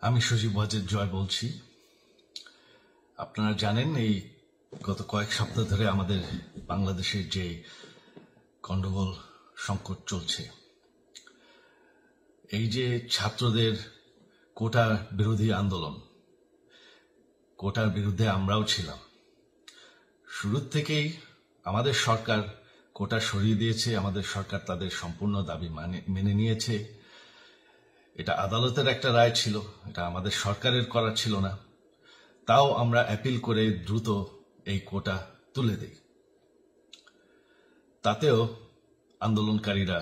আমি সজীব ওয়াজেদ জয় বলছি। আপনারা জানেন এই গত কয়েক সপ্তাহ ধরে আমাদের বাংলাদেশের যে গন্ডগোল সংকট চলছে, এই যে ছাত্রদের কোটা বিরোধী আন্দোলন, কোটার বিরুদ্ধে আমরাও ছিলাম। শুরুর থেকেই আমাদের সরকার কোটা সরিয়ে দিয়েছে, আমাদের সরকার তাদের সম্পূর্ণ দাবি মেনে নিয়েছে। এটা আদালতের একটা রায় ছিল, এটা আমাদের সরকারের করা ছিল না। তাও আমরা অ্যাপিল করে দ্রুত এই কোটা তুলে দেই। তাতেও আন্দোলনকারীরা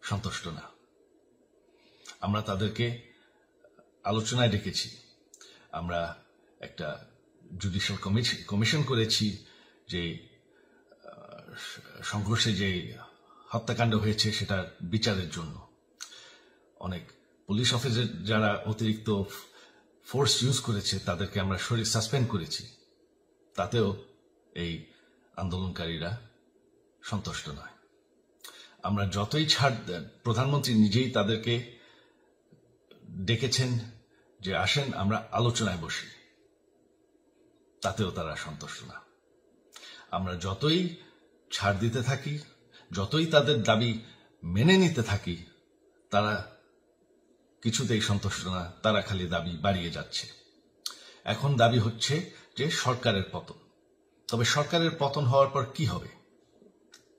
সন্তুষ্ট না। আমরা তাদেরকে আলোচনায় ডেকেছি, আমরা একটা জুডিশিয়াল কমিশন করেছি যে সংঘর্ষে যে হত্যাকাণ্ড হয়েছে সেটার বিচারের জন্য। অনেক পুলিশ অফিসার যারা অতিরিক্ত ফোর্স ইউজ করেছে তাদেরকে আমরা সাসপেন্ড করেছি। তাতেও এই আন্দোলনকারীরা সন্তুষ্ট নয়। আমরা যতই ছাড় দেন, প্রধানমন্ত্রী নিজেই তাদেরকে ডেকেছেন যে আসেন আমরা আলোচনায় বসি, তাতেও তারা সন্তুষ্ট না। আমরা যতই ছাড় দিতে থাকি, যতই তাদের দাবি মেনে নিতে থাকি, তারা কিছুতেই সন্তুষ্ট না, তারা খালি দাবি বাড়িয়ে যাচ্ছে। এখন দাবি হচ্ছে যে সরকারের পতন। তবে সরকারের পতন হওয়ার পর কি হবে,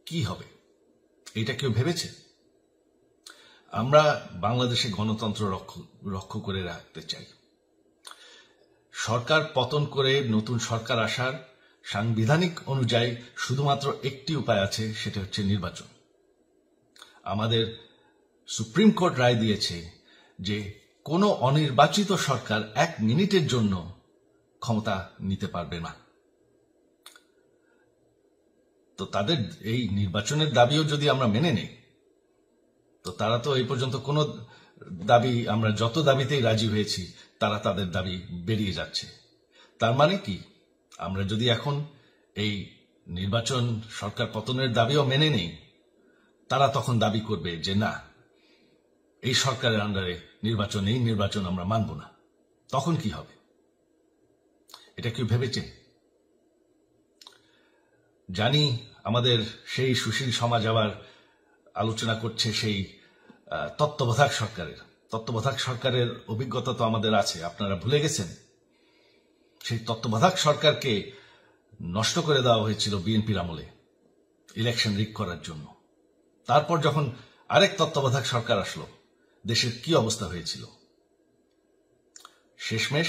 কি হবে এটা কেউ ভেবেছে? আমরা বাংলাদেশে গণতন্ত্র রক্ষা করে রাখতে চাই। সরকার পতন করে নতুন সরকার আসার সাংবিধানিক অনুযায়ী শুধুমাত্র একটি উপায় আছে, সেটা হচ্ছে নির্বাচন। আমাদের সুপ্রিম কোর্ট রায় দিয়েছে যে কোনো অনির্বাচিত সরকার 1 মিনিটের জন্য ক্ষমতা নিতে পারবে না। তো তাদের এই নির্বাচনের দাবিও যদি আমরা মেনে নেই, তো তারা তো এই পর্যন্ত কোনো দাবি, আমরা যত দাবিতেই রাজি হয়েছি তারা তাদের দাবি বেরিয়ে যাচ্ছে। তার মানে কি, আমরা যদি এখন এই নির্বাচন সরকার পতনের দাবিও মেনে নেই, তারা তখন দাবি করবে যে না, এই সরকারের আন্ডারে নির্বাচন, এই নির্বাচন আমরা মানব না। তখন কি হবে এটা কেউ ভেবেছে? জানি আমাদের সেই সুশীল সমাজ আবার আলোচনা করছে সেই তত্ত্বাবধায়ক সরকারের অভিজ্ঞতা তো আমাদের আছে। আপনারা ভুলে গেছেন সেই তত্ত্বাবধায়ক সরকারকে নষ্ট করে দেওয়া হয়েছিল বিএনপির আমলে ইলেকশন রিগ করার জন্য। তারপর যখন আরেক তত্ত্বাবধায়ক সরকার আসলো, দেশের কি অবস্থা হয়েছিল। শেষমেশ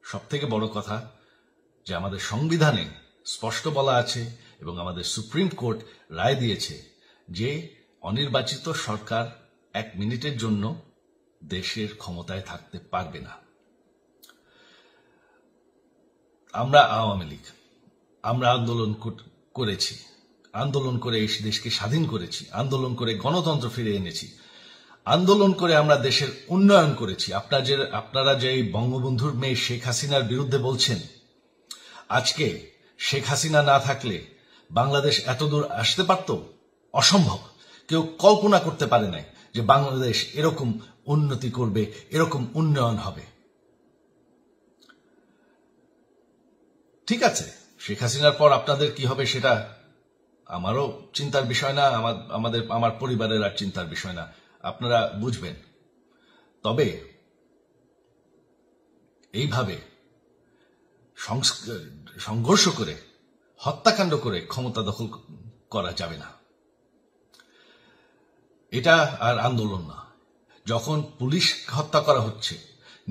সব থেকে বড় কথা যে আমাদের সংবিধানে স্পষ্ট বলা আছে এবং আমাদের সুপ্রিম কোর্ট রায় দিয়েছে যে অনির্বাচিত সরকার 1 মিনিটের জন্য দেশের ক্ষমতায় থাকতে পারবে না। আমরা আওয়ামী লীগ, আমরা আন্দোলন করেছি, আন্দোলন করে এই দেশকে স্বাধীন করেছি, আন্দোলন করে গণতন্ত্র ফিরে এনেছি, আন্দোলন করে আমরা দেশের উন্নয়ন করেছি। আপনারা যে বঙ্গবন্ধুর মেয়ে শেখ হাসিনার বিরুদ্ধে বলছেন, আজকে শেখ হাসিনা না থাকলে বাংলাদেশ এতদূর আসতে পারত? অসম্ভব। কেউ কল্পনা করতে পারে নাই যে বাংলাদেশ এরকম উন্নতি করবে, এরকম উন্নয়ন হবে। ঠিক আছে, শেখ হাসিনার পর আপনাদের কি হবে সেটা আমারও চিন্তার বিষয় না, আমার পরিবারের আর চিন্তার বিষয় না, আপনারা বুঝবেন। তবে এইভাবে সংঘর্ষ করে, হত্যাকাণ্ড করে ক্ষমতা দখল করা যাবে না। এটা আর আন্দোলন না। যখন পুলিশ হত্যা করা হচ্ছে,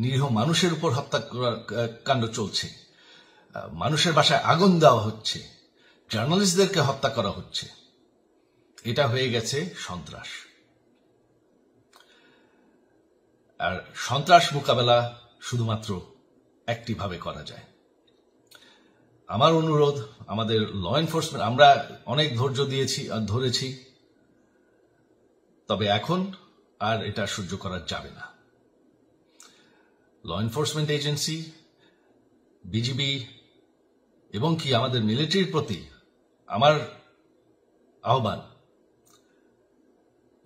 নিরীহ মানুষের উপর হত্যাকাণ্ড চলছে, মানুষের বাসায় আগুন দেওয়া হচ্ছে, জার্নালিস্টদেরকে হত্যা করা হচ্ছে, এটা হয়ে গেছে সন্ত্রাস। আর সন্ত্রাস মোকাবেলা শুধুমাত্র একটি ভাবে করা যায়। আমার অনুরোধ, আমাদের ল এনফোর্সমেন্ট, আমরা অনেক ধৈর্য দিয়েছি আর ধরেছি, তবে এখন আর এটা সহ্য করা যাবে না। ল এনফোর্সমেন্ট এজেন্সি, বিজিবি এবং কি আমাদের মিলিটারির প্রতি আমার আহ্বান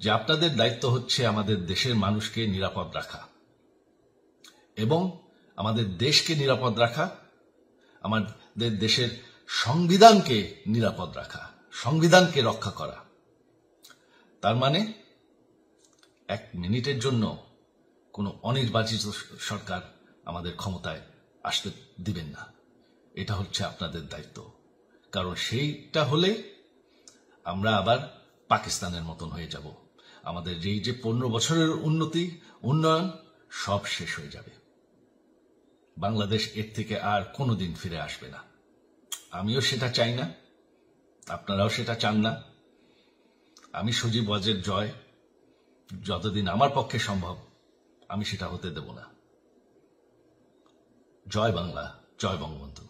যে আপনাদের দায়িত্ব হচ্ছে আমাদের দেশের মানুষকে নিরাপদ রাখা। এবং আমাদের দেশকে নিরাপদ রাখা, আমাদের দেশের সংবিধানকে নিরাপদ রাখা, সংবিধানকে রক্ষা করা। তার মানে এক মিনিটের জন্য কোনো অনির্বাচিত সরকার আমাদের ক্ষমতায় আসতে দিবেন না। এটা হচ্ছে আপনাদের দায়িত্ব, কারণ সেইটা হলে আমরা আবার পাকিস্তানের মতন হয়ে যাব। আমাদের যেই যে 15 বছরের উন্নয়ন সব শেষ হয়ে যাবে। বাংলাদেশ এর থেকে আর কোনোদিন ফিরে আসবে না। আমিও সেটা চাই না, আপনারাও সেটা চান না। আমি সজীব ওয়াজের জয় যতদিন আমার পক্ষে সম্ভব আমি সেটা হতে দেব না। জয় বাংলা, জয় বঙ্গবন্ধু।